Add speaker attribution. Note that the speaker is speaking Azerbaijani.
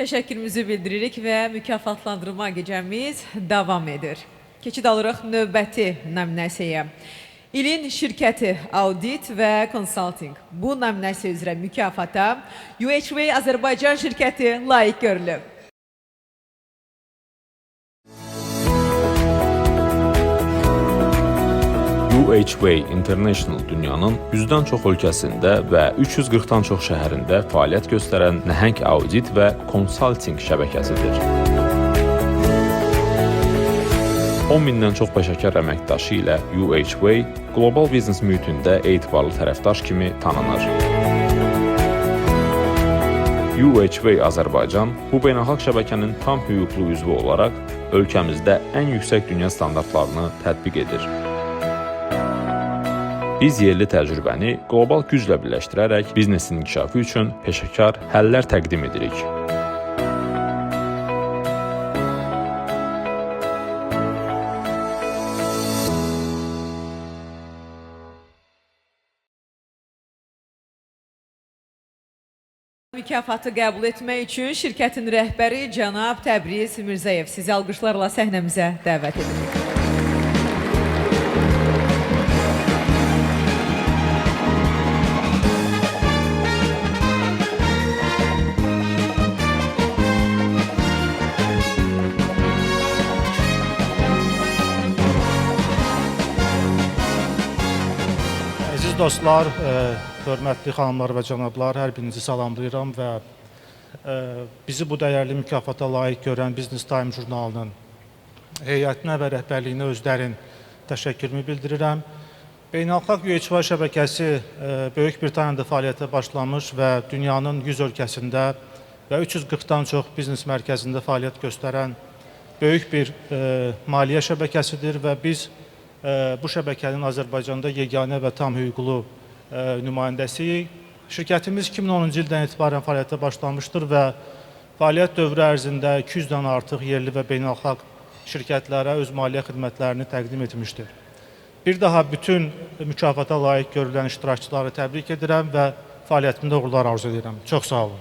Speaker 1: Təşəkkürümüzü bildiririk və mükafatlandırma gecəmiz davam edir. Keçid alırıq növbəti nominasiyaya. İlin şirkəti Audit və Consulting. Bu nominasiya üzrə mükafata UHV Azərbaycan şirkəti layiq görülüb.
Speaker 2: UHV International dünyanın 100-dən çox ölkəsində və 340-dan çox şəhərində fəaliyyət göstərən nəhəng audit və konsalting şəbəkəsidir. 10 mindən çox peşəkar əməkdaşı ilə UHV qlobal biznes mühitində etibarlı tərəfdaş kimi tanınır. UHV Azərbaycan bu beynəlxalq şəbəkənin tam hüquqlu üzvü olaraq ölkəmizdə ən yüksək dünya standartlarını tətbiq edir. Biz yerli təcrübəni qlobal güclə birləşdirərək biznesin inkişafı üçün peşəkar həllər təqdim edirik.
Speaker 1: Mükafatı qəbul etmək üçün şirkətin rəhbəri cənab Təbriz Mirzəyev sizi alqışlarla səhnəmizə dəvət edirik.
Speaker 3: Əziz dostlar, hörmətli xanımlar və cənablar, hər birinizi salamlayıram və bizi bu dəyərli mükafata layiq görən Business Time jurnalının heyətinə və rəhbərliyinə özlərin təşəkkürümü bildirirəm. Beynəlxalq UHV şəbəkəsi Böyük Britaniyada fəaliyyətə başlamış və dünyanın 100 ölkəsində və 340-dan çox biznes mərkəzində fəaliyyət göstərən böyük bir maliyyə şəbəkəsidir və biz bu şəbəkənin Azərbaycanda yeganə və tam hüquqlu nümayəndəsiyik. Şirkətimiz 2010-cu ildən etibarən fəaliyyətə başlamışdır və fəaliyyət dövrü ərzində 200-dən artıq yerli və beynəlxalq şirkətlərə öz maliyyə xidmətlərini təqdim etmişdir. Bir daha bütün mükafata layiq görülən iştirakçıları təbrik edirəm və fəaliyyətimdə uğurlar arzu edirəm. Çox sağ olun.